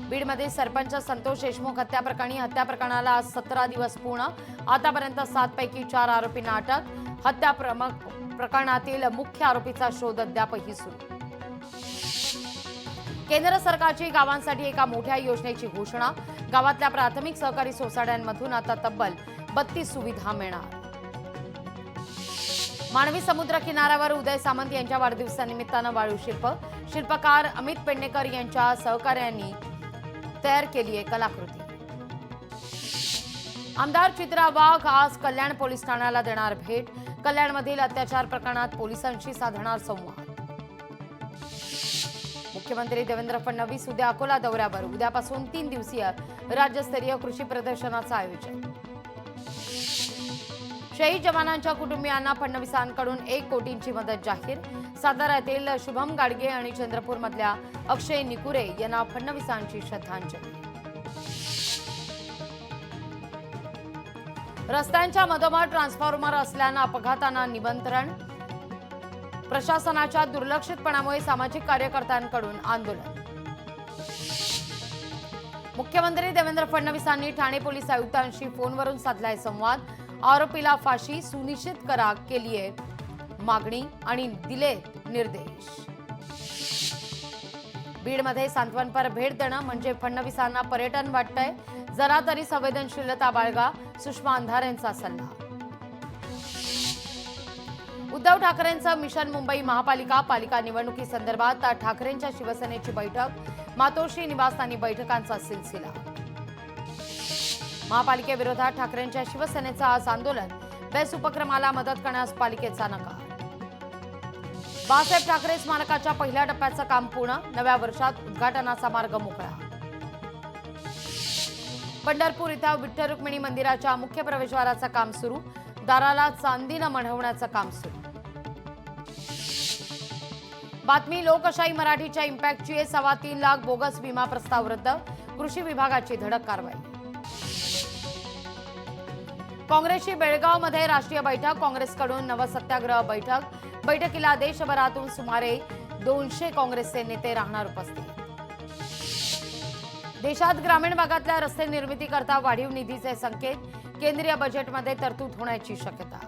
बीडमध्ये सरपंच संतोष देशमुख हत्या प्रकरणाला आज 17 दिवस पूर्ण। आतापर्यंत 7 पैकी 4 आरोपींना अटक। हत्या प्रकरणातील मुख्य आरोपीचा शोध अद्यापही सुरू। केंद्र सरकारची गावांसाठी एका मोठ्या योजनेची घोषणा। गावातल्या प्राथमिक सहकारी सोसायट्यांमधून आता तब्बल 32 सुविधा मिळणार। मानवी समुद्र किनाऱ्यावर उदय सामंत यांच्या वाढदिवसानिमित्तानं वाळू शिल्पकार अमित पेडणेकर यांच्या सहकार्यांनी तयार केली आहे कलाकृती। आमदार चित्रा वाघ आज कल्याण पोलीस ठाण्याला देणार भेट। कल्याणमधील अत्याचार प्रकरणात पोलिसांशी साधणार संवाद। मुख्यमंत्री देवेंद्र फडणवीस उद्या अकोला दौऱ्यावर। उद्यापासून 3 दिवसीय राज्यस्तरीय कृषी प्रदर्शनाचं आयोजन। शहीद जवानांच्या कुटुंबियांना फडणवीसांकडून 1 कोटींची मदत जाहीर। साताऱ्यातील शुभम गाडगे आणि चंद्रपूरमधल्या अक्षय निकुरे यांना फडणवीसांची श्रद्धांजली। रस्त्यांच्या मधोमध ट्रान्सफॉर्मर असल्यानं अपघातांना निमंत्रण। प्रशासनाच्या दुर्लक्षितपणामुळे सामाजिक कार्यकर्त्यांकडून आंदोलन। मुख्यमंत्री देवेंद्र फडणवीसांनी ठाणे पोलीस आयुक्तांशी फोनवरून साधलाय संवाद। आरोपीला फाशी सुनिश्चित करा केलीये मागणी आणि दिले निर्देश। बीडमध्ये सांत्वनपर भेट देणं म्हणजे फडणवीसांना पर्यटन वाटतंय। जरा तरी संवेदनशीलता बाळगा, सुषमा अंधारेंचा सल्ला। उद्धव ठाकरेंचं मिशन मुंबई पालिका निवडणुकीसंदर्भात ठाकरेंच्या शिवसेनेची बैठक। मातोश्री निवासस्थानी बैठकांचा सिलसिला। महापालिकेविरोधात ठाकरेंच्या शिवसेनेचं आज आंदोलन। बेस्ट उपक्रमाला मदत करण्यास पालिकेचा नकार। बाळासाहेब ठाकरे स्मारकाच्या पहिल्या टप्प्याचं काम पूर्ण। नव्या वर्षात उद्घाटनाचा मार्ग मोकळा। पंढरपूर इथं विठ्ठल रुक्मिणी मंदिराच्या मुख्य प्रवेशद्वाराचं काम सुरू। दाराला चांदीनं मढवण्याचं काम सुरू। बातमी लोकशाही मराठीच्या इम्पॅक्टची 3.25 लाख बोगस विमा प्रस्ताव रद्द। कृषी विभागाची धडक कारवाई। काँग्रेसची बेळगावमध्ये राष्ट्रीय बैठक। काँग्रेसकडून नवसत्याग्रह बैठकीला देशभरातून सुमारे 200 काँग्रेसचे नेते राहणार उपस्थित। देशात ग्रामीण भागातल्या रस्ते निर्मितीकरता वाढीव निधीचे संकेत। केंद्रीय बजेटमध्ये तरतूद होण्याची शक्यता।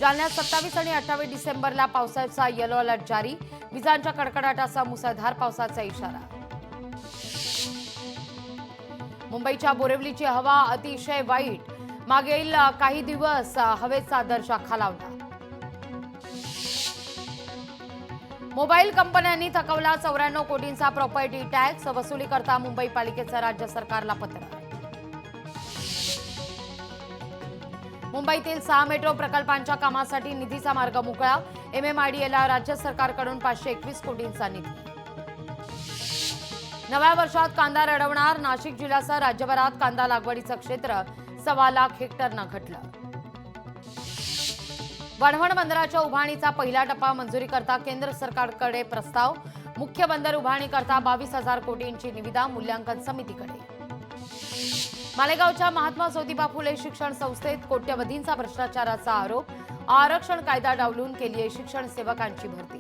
जालन्यात 27 आणि 28 डिसेंबरला पावसाचा येलो अलर्ट जारी। विजांच्या कडकडाटासह मुसळधार पावसाचा इशारा। मुंबईच्या बोरिवलीची हवा अतिशय वाईट। मागील काही दिवस हवेचा दर्जा खालावला। मोबाईल कंपन्यांनी थकवला 94 कोटींचा प्रॉपर्टी टॅक्स। वसुली करता मुंबई पालिकेचं राज्य सरकारला पत्र। मुंबईतील 6 मेट्रो प्रकल्पांच्या कामासाठी निधीचा मार्ग मोकळा। MMRDAला राज्य सरकारकडून 521 कोटींचा निधी। नव्या वर्षात कांदा रडवणार। नाशिक जिल्ह्यासह राज्यभरात कांदा लागवडीचं क्षेत्र 1.25 लाख हेक्टरनं घटलं। वढवण बंदराच्या उभारणीचा पहिला टप्पा मंजुरीकरता केंद्र सरकारकडे प्रस्ताव। मुख्य बंदर उभारणीकरता 22,000 कोटींची निविदा मूल्यांकन समितीकडे। मालेगावच्या महात्मा ज्योतिबा फुले शिक्षण संस्थेत कोट्यवधींचा भ्रष्टाचाराचा आरोप। आरक्षण कायदा डावलून केली आहे शिक्षण सेवकांची भरती।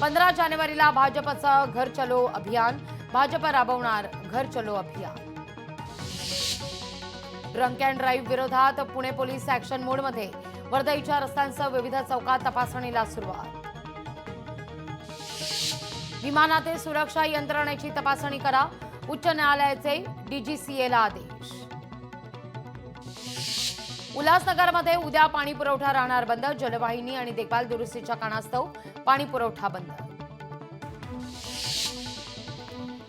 15 जानेवारीला भाजपचं घर चलो अभियान। भाजप राबवणार घर चलो अभियान। ड्रंक अँड ड्राईव्ह विरोधात पुणे पोलीस ऍक्शन मोडमध्ये। वर्दईच्या रस्त्यांसह विविध चौकात तपासणीला सुरुवात। विमानातील सुरक्षा यंत्रणेची तपासणी करा। उच्च न्यायालयाचे DGCAला आदेश। उल्हासनगरमध्ये उद्या पाणी पुरवठा राहणार बंद। जलवाहिनी आणि देखभाल दुरुस्तीच्या कारणास्तव पाणी पुरवठा बंद।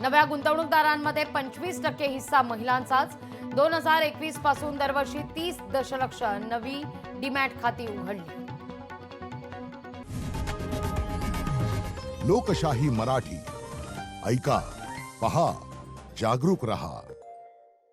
नव्या गुंतवणूकदारांमध्ये 25% हिस्सा महिलांचाच। 2021 पासून दरवर्षी 30 दशलक्ष नवी डीमॅट खाती उघडली। लोकशाही मराठी ऐका, पहा, जागरूक रहा।